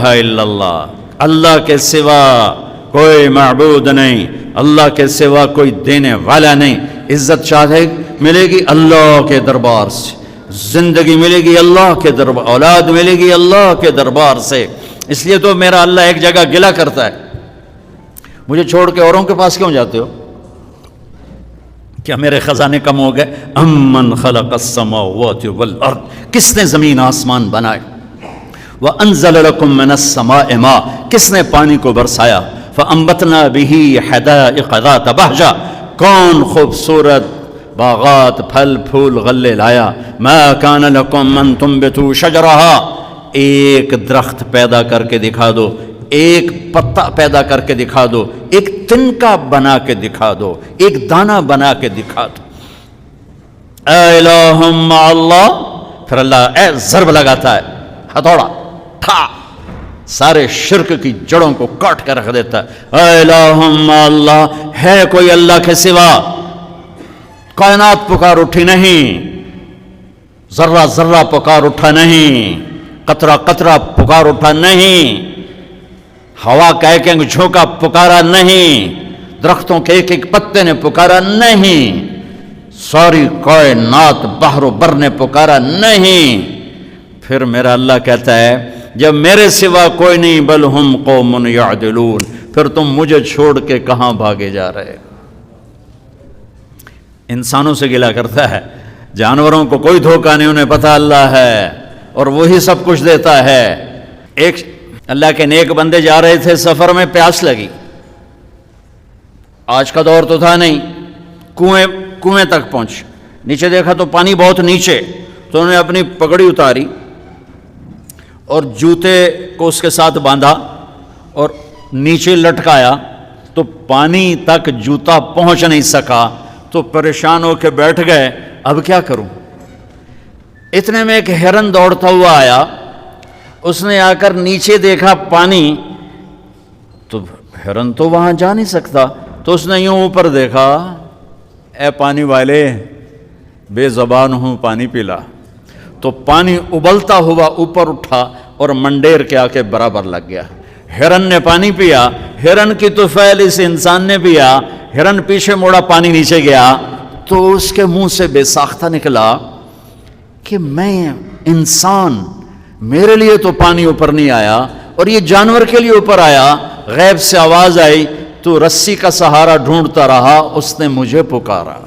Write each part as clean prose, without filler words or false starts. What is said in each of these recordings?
الہ الا اللہ، اللہ کے سوا کوئی معبود نہیں، اللہ کے سوا کوئی دینے والا نہیں۔ عزت چاہے ملے گی اللہ کے دربار سے، زندگی ملے گی اللہ کے دربار، اولاد ملے گی اللہ کے دربار سے۔ اس لیے تو میرا اللہ ایک جگہ گلہ کرتا ہے، مجھے چھوڑ کے اوروں کے پاس کیوں جاتے ہو؟ کیا میرے خزانے کم ہو گئے؟ امن خلق السماوات والارض، کس نے زمین آسمان بنائے؟ وانزل لکم من السماء ماء، کس نے پانی کو برسایا؟ فانبتنا به حدائق ذات بہجہ، کون خوبصورت باغات پھل پھول غلے لایا۔ ما کان لکم ان تنبتوا شجرہا، ایک درخت پیدا کر کے دکھا دو، ایک پتا پیدا کر کے دکھا دو، ایک تنکا بنا کے دکھا دو، ایک دانہ بنا کے دکھا دو۔ اے الہ مع اللہ، پھر اللہ اے ضرب لگاتا ہے، ہتھوڑا تھا، سارے شرک کی جڑوں کو کاٹ کر رکھ دیتا ہے۔ اے الہ مع اللہ، ہے کوئی اللہ کے سوا؟ کائنات پکار اٹھی نہیں، ذرہ ذرہ پکار اٹھا نہیں، قطرہ قطرہ پکار اٹھا نہیں، ہوا کا ایک ایک جھونکا پکارا نہیں، درختوں کے ایک ایک پتے نے پکارا نہیں، ساری کائنات بحر و بر نے پکارا نہیں۔ پھر میرا اللہ کہتا ہے جب میرے سوا کوئی نہیں، بل ہم قوم یعدلون، پھر تم مجھے چھوڑ کے کہاں بھاگے جا رہے؟ انسانوں سے گلہ کرتا ہے، جانوروں کو کوئی دھوکہ نہیں، انہیں پتہ اللہ ہے اور وہی سب کچھ دیتا ہے۔ ایک اللہ کے نیک بندے جا رہے تھے سفر میں، پیاس لگی، آج کا دور تو تھا نہیں، کنویں تک پہنچ، نیچے دیکھا تو پانی بہت نیچے، تو انہوں نے اپنی پگڑی اتاری اور جوتے کو اس کے ساتھ باندھا اور نیچے لٹکایا، تو پانی تک جوتا پہنچ نہیں سکا، تو پریشان ہو کے بیٹھ گئے، اب کیا کروں؟ اتنے میں ایک ہرن دوڑتا ہوا آیا، اس نے آ کر نیچے دیکھا پانی، تو ہرن تو وہاں جا نہیں سکتا، تو اس نے یوں اوپر دیکھا، اے پانی والے بے زبان ہوں، پانی پلا۔ تو پانی ابلتا ہوا اوپر اٹھا اور منڈیر کے آ کے برابر لگ گیا۔ ہرن نے پانی پیا، ہرن کی طفیل اس انسان نے پیا، ہرن پیچھے موڑا، پانی نیچے گیا، تو اس کے منہ سے بے ساختہ نکلا کہ میں انسان، میرے لیے تو پانی اوپر نہیں آیا اور یہ جانور کے لیے اوپر آیا۔ غیب سے آواز آئی، تو رسی کا سہارا ڈھونڈتا رہا، اس نے مجھے پکارا،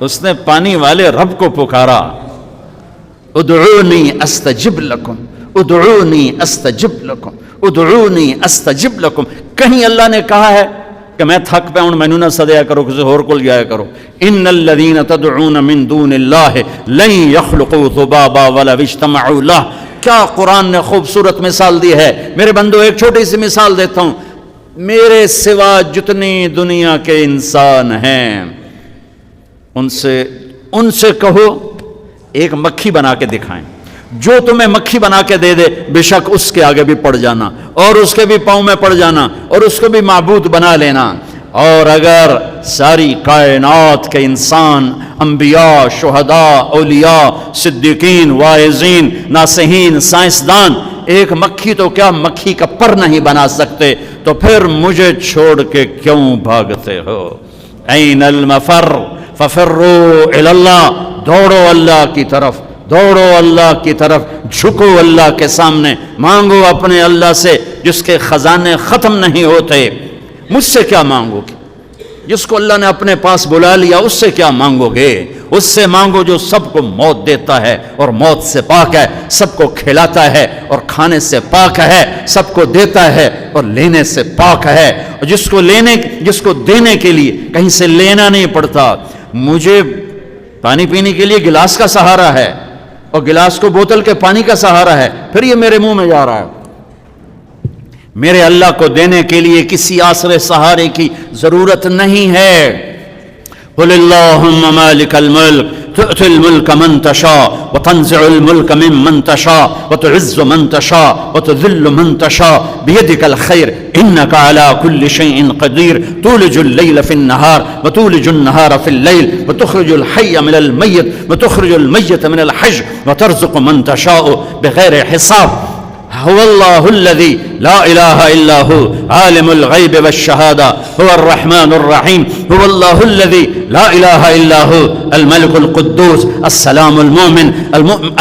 اس نے پانی والے رب کو پکارا۔ ادعونی استجب لکم، ادعونی استجب لکم، ادعونی استجب لکم۔ کہیں اللہ نے کہا ہے کہ میں تھک پہ ہوں، مینوں نہ سدیا کرو، کسی اور کو جایا کرو؟ ان الذین تدعون من دون اللہ لن یخلقوا ذبابا ولو اجتمعوا لہ۔ کیا قرآن نے خوبصورت مثال دی ہے۔ میرے بندو ایک چھوٹی سی مثال دیتا ہوں، میرے سوا جتنی دنیا کے انسان ہیں ان سے کہو ایک مکھی بنا کے دکھائیں، جو تمہیں مکھی بنا کے دے دے بے شک اس کے آگے بھی پڑ جانا اور اس کے بھی پاؤں میں پڑ جانا اور اس کو بھی معبود بنا لینا۔ اور اگر ساری کائنات کے انسان، انبیاء، شہداء، اولیاء، صدیقین، واعظین، ناصحین، سائنسدان ایک مکھی تو کیا مکھی کا پر نہیں بنا سکتے، تو پھر مجھے چھوڑ کے کیوں بھاگتے ہو؟ این المفر ففروا الی اللہ، دوڑو اللہ کی طرف، دوڑو اللہ کی طرف، جھکو اللہ کے سامنے، مانگو اپنے اللہ سے جس کے خزانے ختم نہیں ہوتے۔ مجھ سے کیا مانگو گے؟ جس کو اللہ نے اپنے پاس بلا لیا اس سے کیا مانگو گے؟ اس سے مانگو جو سب کو موت دیتا ہے اور موت سے پاک ہے، سب کو کھلاتا ہے اور کھانے سے پاک ہے، سب کو دیتا ہے اور لینے سے پاک ہے، اور جس کو دینے کے لیے کہیں سے لینا نہیں پڑتا۔ مجھے پانی پینے کے لیے گلاس کا سہارا ہے اور گلاس کو بوتل کے پانی کا سہارا ہے، پھر یہ میرے منہ میں جا رہا ہے۔ میرے اللہ کو دینے کے لیے کسی آسرے سہارے کی ضرورت نہیں ہے۔ قل اللہم مالک الملک تؤتی الملک من تشاء وتنزع الملک ممن تشاء وتعز من تشاء وتذل من تشاء بيدك الخير انك على كل شيء قدير تولج الليل في النهار وتولج النهار في الليل وتخرج الحي من الميت وتخرج الميت من الحي وترزق من تشاء بغير حساب۔ هو الله الذي لا إله إلا هو عالم الغيب والشهادة هو الرحمن الرحيم هو الله الذي لا إله إلا هو الملك القدوس السلام المؤمن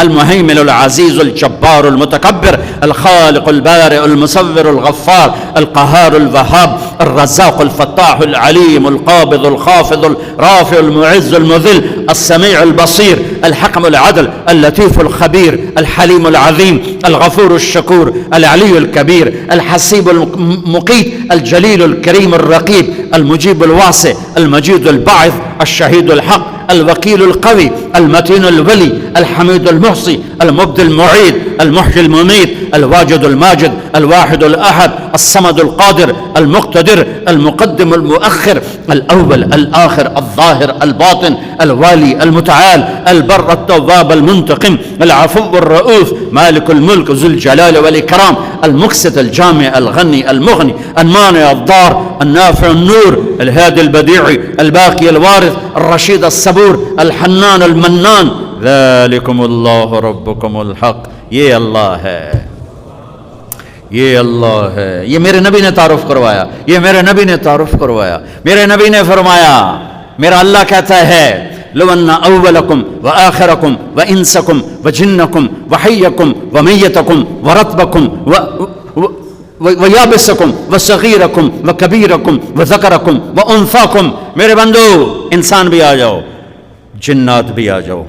المهيمن العزيز الجبار المتكبر الخالق البارئ المصور الغفار القهار الوهاب الرزاق الفتاح العليم القابض الخافض الرافع المعز المذل السميع البصير الحكم العدل اللطيف الخبير الحليم العظيم الغفور الشكور العلي الكبير الحسيب المقيت الجليل الكريم الرقيب المجيب الواسع المجيد الباعث الشهيد الحق الوكيل القوي المتين الولي الحميد المحصي المبدي المعيد المحيي المميت الواجد الماجد الواحد الأحد الصمد القادر المقتدر المقدم المؤخر الأول الآخر الظاهر الباطن الوالي المتعال البر التواب المنتقم العفو الرؤوف مالك الملك ذو الجلال والإكرام المقسط الجامع الغني المغني المانع الضار النافع النور الهادي البديع الباقي الوارث الرشيد الصبور الحنان المنان ذلكم الله ربكم الحق. یہ اللہ ہے، یہ اللہ ہے. یہ میرے نبی نے تعارف کروایا، یہ میرے نبی نے تعارف کروایا. میرے نبی نے فرمایا، میرا اللہ کہتا ہے لو ان اولکم وآخرکم وانسکم وجنکم وحیکم ومیتکم ورطبکم ویابسکم وصغیرکم وکبیرکم وذکرکم وانثاکم. میرے بندو، انسان بھی آ جاؤ، جنات بھی آ جاؤ،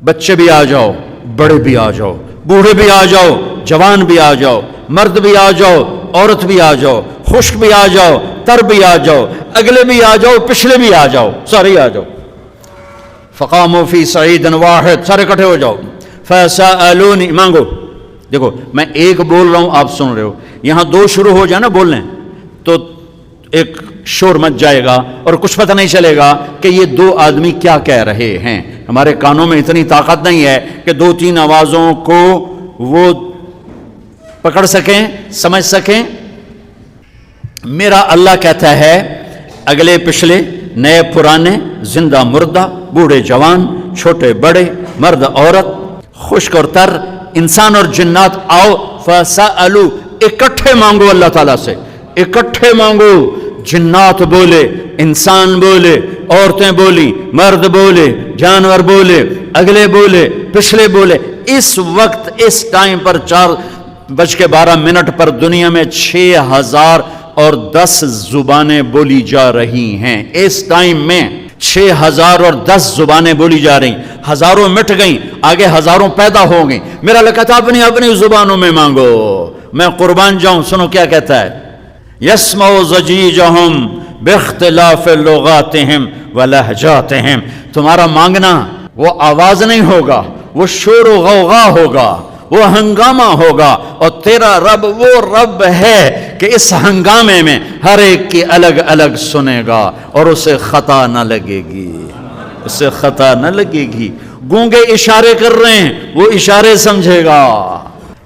بچے بھی آ جاؤ، بڑے بھی آ جاؤ، بوڑھے بھی آ جاؤ، جوان بھی آ جاؤ، مرد بھی آ جاؤ، عورت بھی آ جاؤ، خشک بھی آ جاؤ، تر بھی آ جاؤ، اگلے بھی آ جاؤ، پچھلے بھی آ جاؤ، سارے آ جاؤ. فقاموا فی صعید واحد، سارے اکٹھے ہو جاؤ. فسألونی، مانگو. دیکھو میں ایک بول رہا ہوں، آپ سن رہے ہو. یہاں دو شروع ہو جائے نا بولنے تو ایک شور مچ جائے گا اور کچھ پتہ نہیں چلے گا کہ یہ دو آدمی کیا کہہ رہے ہیں. ہمارے کانوں میں اتنی طاقت نہیں ہے کہ دو تین آوازوں کو وہ پکڑ سکیں، سمجھ سکیں. میرا اللہ کہتا ہے اگلے پچھلے، نئے پرانے، زندہ مردہ، بوڑھے جوان، چھوٹے بڑے، مرد عورت، خشک اور تر، انسان اور جنات، آؤ فسألو، اکٹھے مانگو اللہ تعالیٰ سے، اکٹھے مانگو. جنات بولے، انسان بولے، عورتیں بولی، مرد بولے، جانور بولے، اگلے بولے، پچھلے بولے. اس وقت اس ٹائم پر 4:12 پر دنیا میں 6010 زبانیں بولی جا رہی ہیں. اس ٹائم میں 6010 زبانیں بولی جا رہی. ہزاروں مٹ گئیں، آگے ہزاروں پیدا ہو گئیں. میرا اللہ کہتا اپنی اپنی زبانوں میں مانگو. میں قربان جاؤں، سنو کیا کہتا ہے. یسمع ضجیجہم باختلاف لغاتہم ولہجاتہم. تمہارا مانگنا وہ آواز نہیں ہوگا، وہ شور و غوغا ہوگا، وہ ہنگامہ ہوگا. اور تیرا رب وہ رب ہے کہ اس ہنگامے میں ہر ایک کی الگ الگ سنے گا اور اسے خطا نہ لگے گی، اسے خطا نہ لگے گی. گونگے اشارے کر رہے ہیں، وہ اشارے سمجھے گا.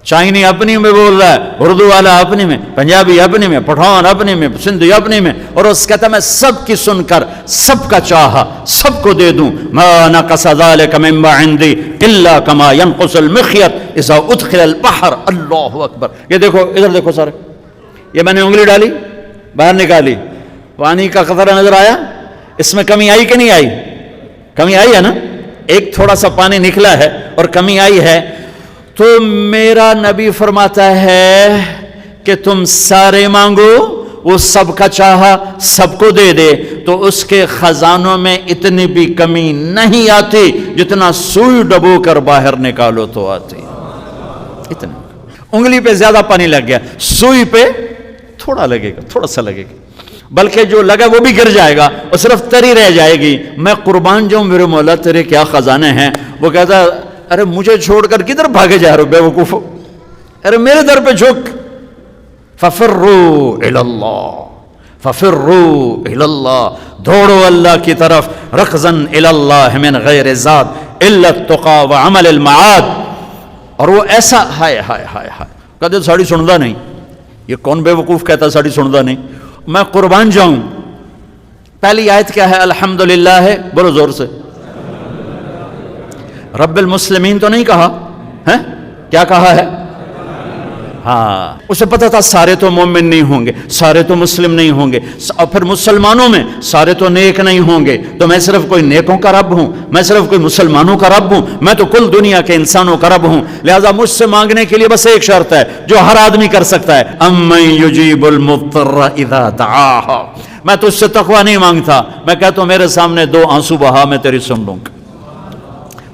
چائنی اپنی میں بول رہا ہے، اردو والا اپنی میں، پنجابی اپنی میں، پٹھان اپنی میں، سندھی اپنی میں. اور اس کہتا ہے میں سب کی سن کر سب کا چاہا سب کو دے دوں. ما نقص ذلك مما عندي الا كما ينقص المخيط اذا ادخل البحر. اللہ اکبر. یہ دیکھو، ادھر دیکھو سارے، یہ میں نے انگلی ڈالی، باہر نکالی، پانی کا قطرہ نظر آیا. اس میں کمی آئی کہ نہیں آئی؟ کمی آئی ہے نا. ایک تھوڑا سا پانی نکلا ہے اور کمی آئی ہے. تو میرا نبی فرماتا ہے کہ تم سارے مانگو، وہ سب کا چاہا سب کو دے دے. تو اس کے خزانوں میں اتنی بھی کمی نہیں آتی جتنا سوئی ڈبو کر باہر نکالو تو آتی. اتنا انگلی پہ زیادہ پانی لگ گیا، سوئی پہ تھوڑا لگے گا، تھوڑا سا لگے گا، بلکہ جو لگا وہ بھی گر جائے گا اور صرف تری رہ جائے گی. میں قربان جاؤں میرے مولا تیرے کیا خزانے ہیں. وہ کہتا ارے مجھے چھوڑ کر کدھر بھاگے جا رہے ہو بے وقوف، ارے میرے در پہ جھک. ففروا الی اللہ، ففروا الی اللہ، دوڑو اللہ کی طرف. رکضا الی اللہ من غیر زاد الا التقى وعمل المعاد. اور وہ ایسا ہائے ہائے ہائے ہائے کہتے ساڑی سندا نہیں. یہ کون بے وقوف کہتا ساڑی سندا نہیں. میں قربان جاؤں. پہلی آیت کیا ہے؟ الحمدللہ ہے، بولو زور سے. رب المسلمین تو نہیں کہا ہے، کیا کہا ہے؟ ہاں اسے پتا تھا سارے تو مومن نہیں ہوں گے، سارے تو مسلم نہیں ہوں گے، اور پھر مسلمانوں میں سارے تو نیک نہیں ہوں گے، تو میں صرف کوئی نیکوں کا رب ہوں، میں صرف کوئی مسلمانوں کا رب ہوں، میں تو کل دنیا کے انسانوں کا رب ہوں، لہذا مجھ سے مانگنے کے لیے بس ایک شرط ہے جو ہر آدمی کر سکتا ہے، امن یجیب المضطر اذا دعاہ۔ میں تجھ سے تقوی نہیں مانگتا، میں کہتا ہوں میرے سامنے 2 آنسو بہا، میں تیری سن لوں گا،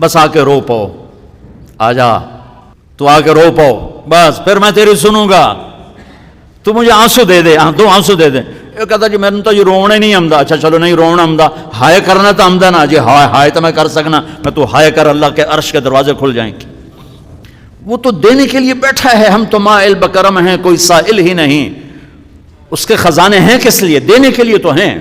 بس آ کے رو پاؤ، آ جا تو آ کے رو پاؤ، بس پھر میں تیری سنوں گا، تو مجھے آنسو دے دے، 2 آنسو دے دے۔ یہ کہتا جی میں نے تو یہ رونے نہیں آمدا، اچھا چلو نہیں رونا آمدا، ہائے کرنا تو آمدا نا جی، ہائے تو میں کر سکنا، میں تو ہائے کر اللہ کے عرش کے دروازے کھل جائیں گے۔ وہ تو دینے کے لیے بیٹھا ہے، ہم تو مائل بکرم ہیں، کوئی سائل ہی نہیں، اس کے خزانے ہیں کس لیے؟ دینے کے لیے تو ہیں۔